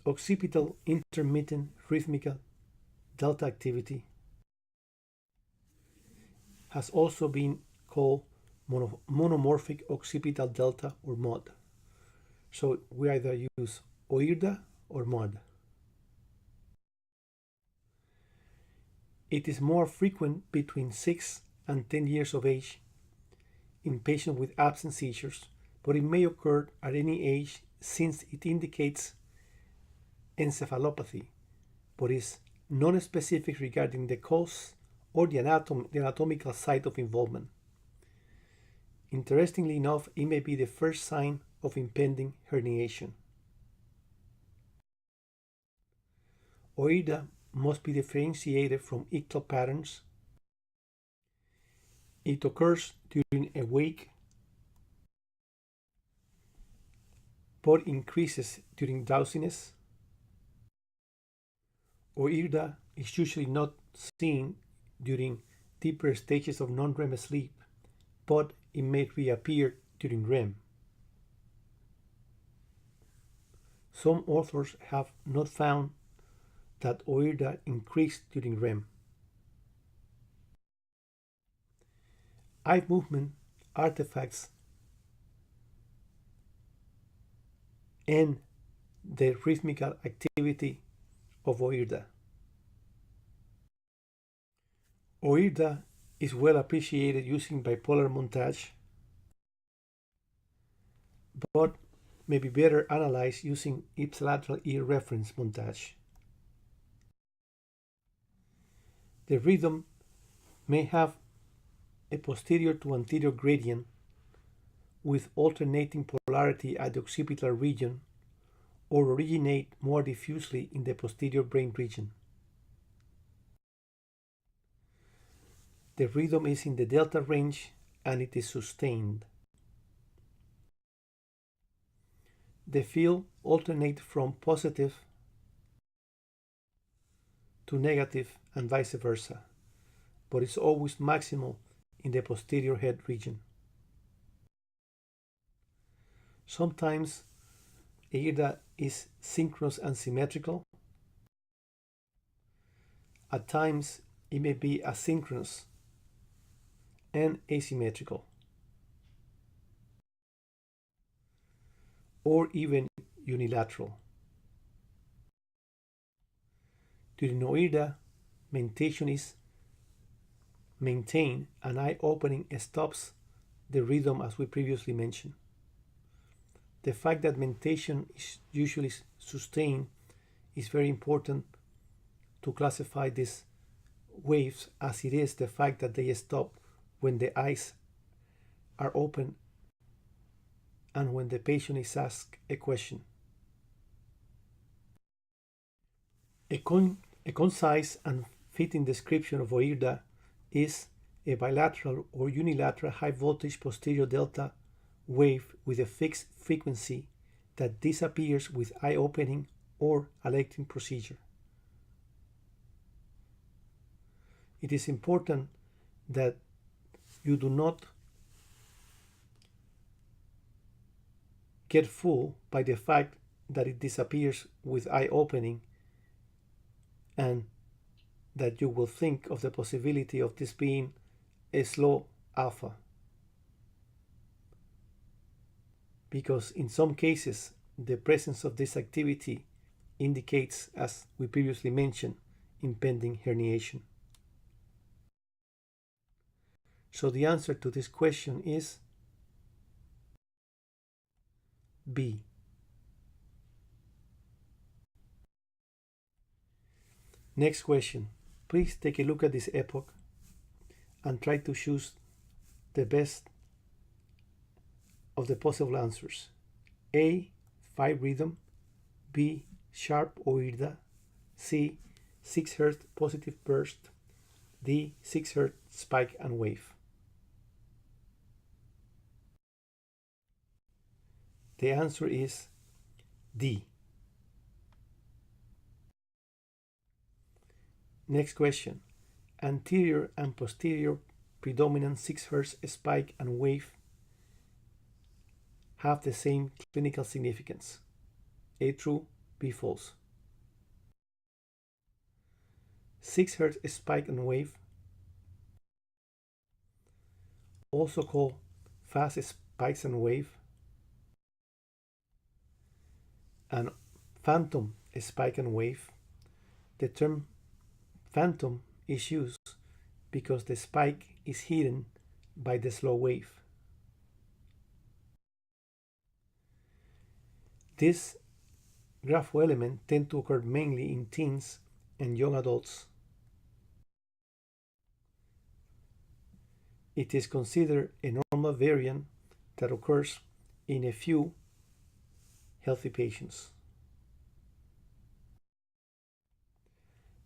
Occipital intermittent rhythmical delta activity has also been called monomorphic occipital delta or MOD. So we either use OIRDA or MOD. It is more frequent between 6 and 10 years of age in patients with absent seizures, but it may occur at any age since it indicates encephalopathy, but is non-specific regarding the cause or the anatomical site of involvement. Interestingly enough, it may be the first sign of impending herniation. OIRDA must be differentiated from ictal patterns. It occurs during awake but increases during drowsiness. OIRDA is usually not seen during deeper stages of non-REM sleep, but it may reappear during REM. Some authors have not found that OIRDA increased during REM. Eye movement artifacts and the rhythmical activity of OIRDA. OIRDA is well appreciated using bipolar montage, but may be better analyzed using ipsilateral ear reference montage. The rhythm may have a posterior to anterior gradient with alternating polarity at the occipital region or originate more diffusely in the posterior brain region. The rhythm is in the delta range and it is sustained. The field alternates from positive to negative and vice versa, but it's always maximal in the posterior head region. Sometimes OIRDA is synchronous and symmetrical. At times it may be asynchronous and asymmetrical, or even unilateral. During OIRDA, mentation is maintained and eye opening stops the rhythm as we previously mentioned. The fact that mentation is usually sustained is very important to classify these waves, as it is the fact that they stop when the eyes are open and when the patient is asked a question. A concise and fitting description of OIRDA is a bilateral or unilateral high voltage posterior delta wave with a fixed frequency that disappears with eye opening or electing procedure. It is important that you do not get fooled by the fact that it disappears with eye opening and that you will think of the possibility of this being a slow alpha. Because in some cases, the presence of this activity indicates, as we previously mentioned, impending herniation. So the answer to this question is B. Next question. Please take a look at this epoch and try to choose the best of the possible answers. A. 5 rhythm. B. Sharp OIRDA. C. 6 Hz positive burst, D. 6 Hz spike and wave. The answer is D. Next question. Anterior and posterior predominant 6 Hz spike and wave have the same clinical significance. A true, B false. 6 Hz spike and wave, also called fast spikes and wave, and phantom spike and wave. The term phantom is used because the spike is hidden by the slow wave. This grapho element tend to occur mainly in teens and young adults. It is considered a normal variant that occurs in a few healthy patients.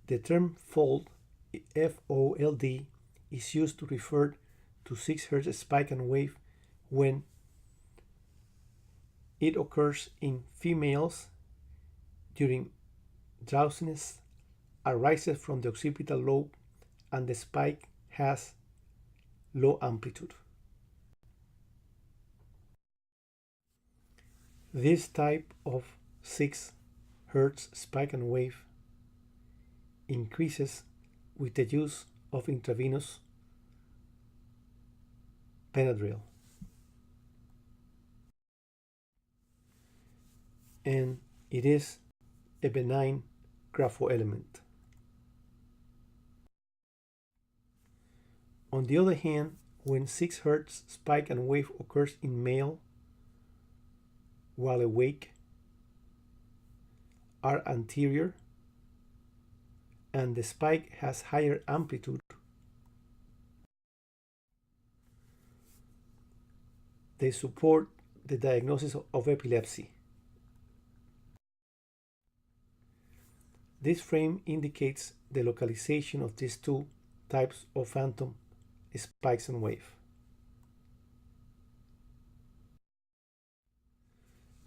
The term fold, F-O-L-D, is used to refer to 6 Hz spike and wave when it occurs in females during drowsiness, arises from the occipital lobe, and the spike has low amplitude. This type of 6 Hz spike and wave increases with the use of intravenous Benadryl, and it is a benign grapho element. On the other hand, when 6 Hz spike and wave occurs in male while awake, are anterior, and the spike has higher amplitude, they support the diagnosis of epilepsy. This frame indicates the localization of these two types of phantom spikes and wave.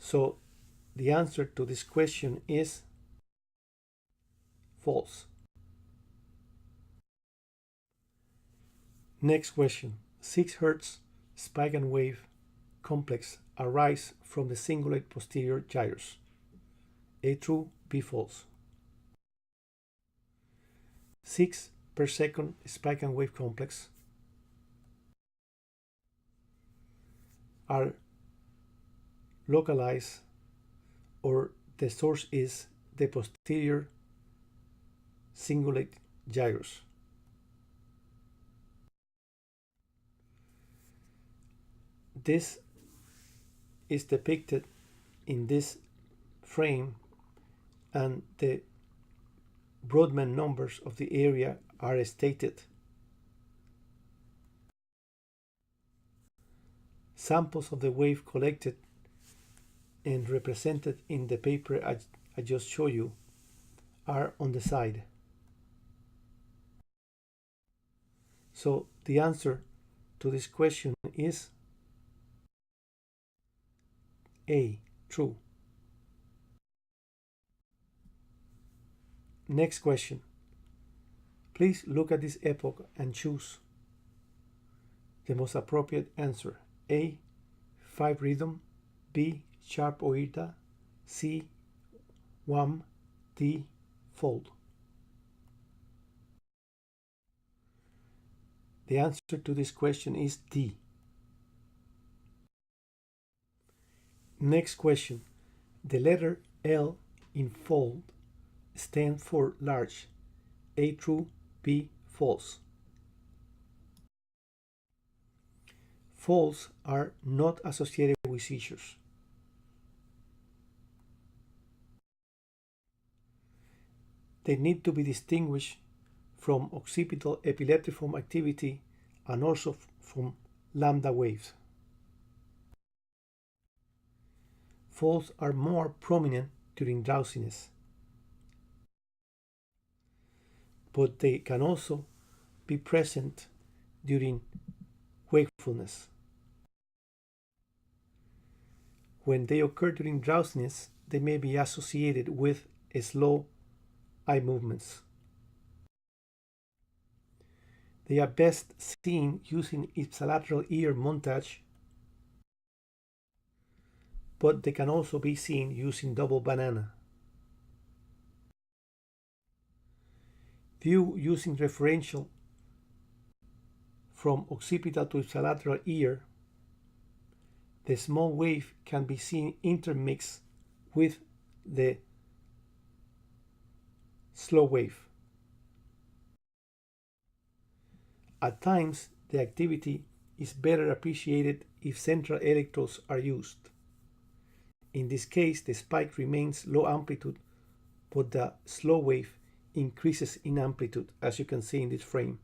So the answer to this question is false. Next question. 6 Hz spike and wave complex arise from the cingulate posterior gyrus. A true, B false. 6 per second spike and wave complex are localized, or the source is the posterior cingulate gyrus. This is depicted in this frame, and the Brodmann numbers of the area are stated. Samples of the wave collected and represented in the paper I just showed you are on the side. So the answer to this question is A, true. Next question. Please look at this epoch and choose the most appropriate answer. A, 5 rhythm, B, sharp oida, C, WAM, D, fold. The answer to this question is D. Next question. The letter L in fold stands for large. A true, B false. Folds are not associated with seizures. They need to be distinguished from occipital epileptiform activity and also from lambda waves. Folds are more prominent during drowsiness. but they can also be present during wakefulness. When they occur during drowsiness, they may be associated with slow eye movements. They are best seen using ipsilateral ear montage, but they can also be seen using double banana. View using referential from occipital to ipsilateral ear. The small wave can be seen intermixed with the slow wave. At times, the activity is better appreciated if central electrodes are used. In this case, the spike remains low amplitude, but the slow wave increases in amplitude, as you can see in this frame.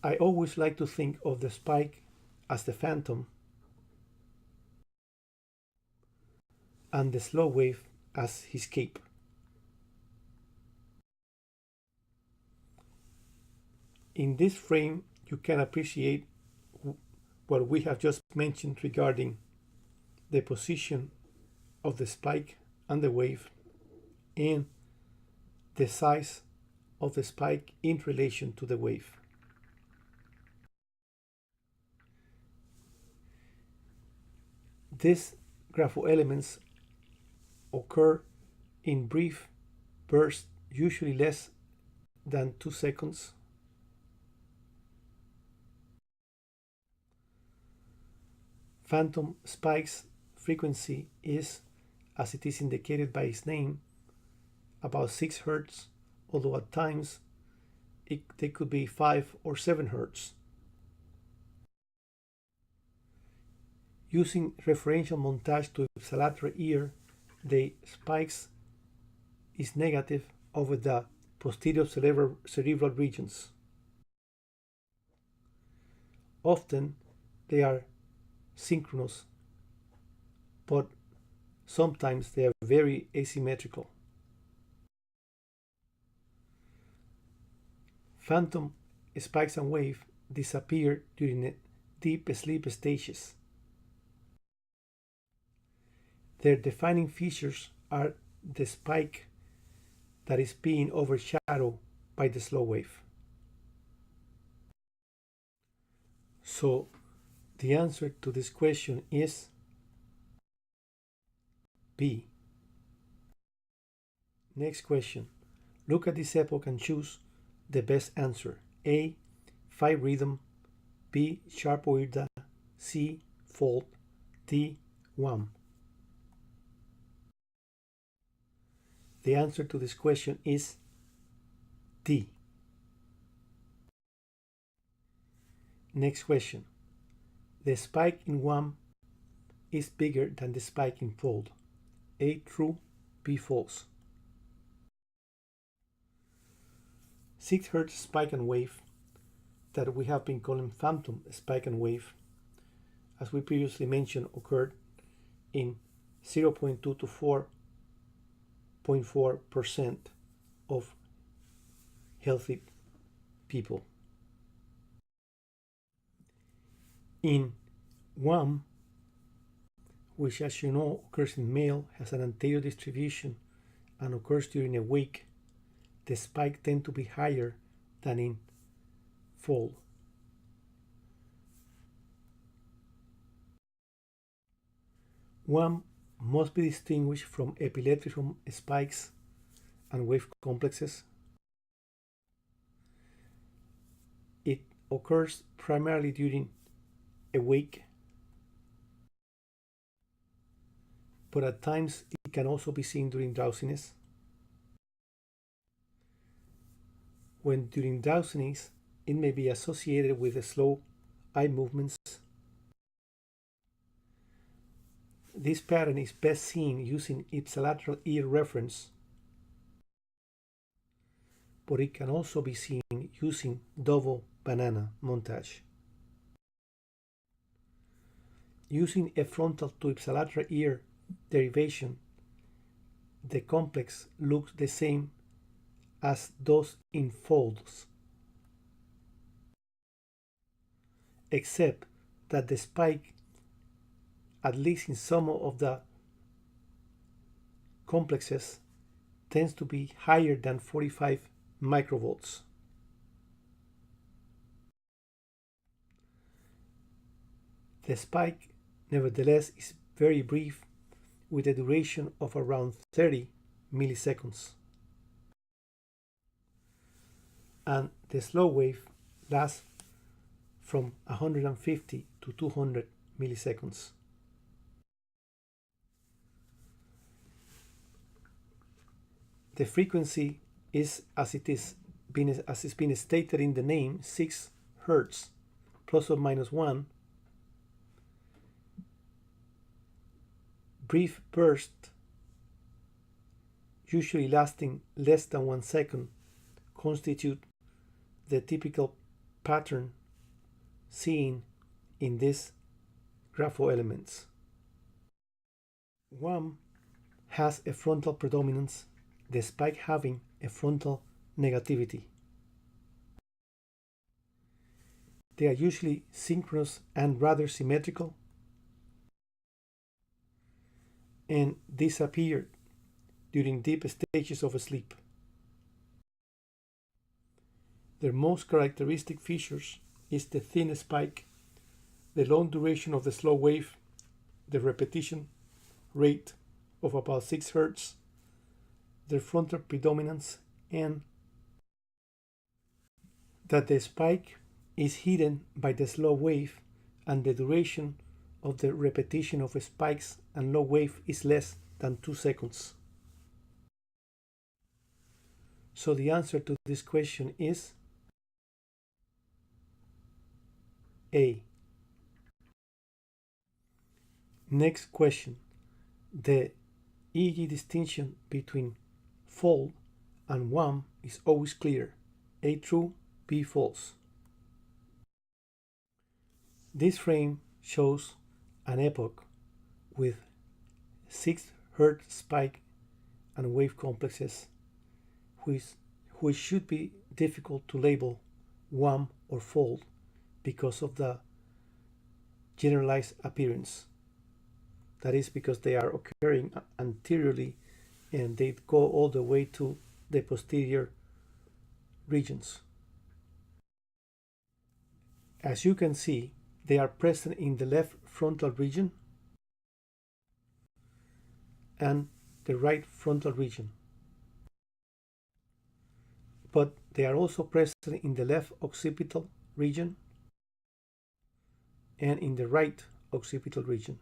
I always like to think of the spike as the phantom and the slow wave as his cape. In this frame, you can appreciate what we have just mentioned regarding the position of the spike and the wave and the size of the spike in relation to the wave. These graphoelements occur in brief bursts, usually less than 2 seconds. Phantom spikes frequency is, as it is indicated by its name, about 6 Hz, although at times they could be 5 or 7 Hz. Using referential montage to ipsilateral ear, the spikes is negative over the posterior cerebral regions. Often they are synchronous, but sometimes they are very asymmetrical. Phantom spikes and wave disappear during deep sleep stages. Their defining features are the spike that is being overshadowed by the slow wave. So the answer to this question is B. Next question. Look at this epoch and choose the best answer. A. 5 rhythm. B. Sharp oirda. C. Fold. D. Wham. The answer to this question is D. Next question. The spike in Wham is bigger than the spike in Fold. A. True. B. False. 6 Hz spike and wave that we have been calling phantom spike and wave, as we previously mentioned, occurred in 0.2 to 4.4% of healthy people. In Wham, which as you know occurs in male, has an anterior distribution and occurs during a wake, the spike tend to be higher than in Fold. Wham must be distinguished from epileptiform spikes and wave complexes. It occurs primarily during a wake, but at times it can also be seen during drowsiness. When during drowsiness, it may be associated with slow eye movements. This pattern is best seen using ipsilateral ear reference, but it can also be seen using double banana montage. Using a frontal to ipsilateral ear derivation, the complex looks the same as those in folds, except that the spike, at least in some of the complexes, tends to be higher than 45 microvolts. The spike, nevertheless, is very brief, with a duration of around 30 milliseconds. And the slow wave lasts from 150 to 200 milliseconds. The frequency is, as it's been stated in the name, 6 Hertz, plus or minus 1. Brief bursts, usually lasting less than 1 second, constitute the typical pattern seen in these grapho elements. One has a frontal predominance, the spike having a frontal negativity. They are usually synchronous and rather symmetrical, and disappear during deep stages of sleep. Their most characteristic features is the thin spike, the long duration of the slow wave, the repetition rate of about 6 Hz, their frontal predominance, and that the spike is hidden by the slow wave, and the duration of the repetition of spikes and low wave is less than 2 seconds. So the answer to this question is A. Next question. The EEG distinction between fold and WAM is always clear. A true, B false. This frame shows an epoch with 6 Hz spike and wave complexes, which should be difficult to label WAM or fold because of the generalized appearance. That is because they are occurring anteriorly and they go all the way to the posterior regions. As you can see, they are present in the left frontal region and the right frontal region. But they are also present in the left occipital region and in the right occipital region.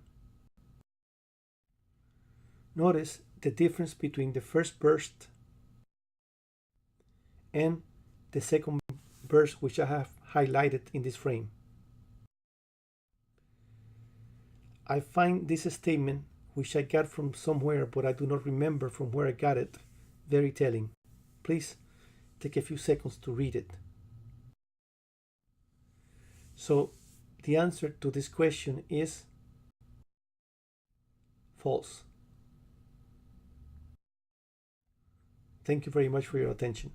Notice the difference between the first burst and the second burst, which I have highlighted in this frame. I find this statement, which I got from somewhere, but I do not remember from where I got it, very telling. Please take a few seconds to read it. So the answer to this question is false. Thank you very much for your attention.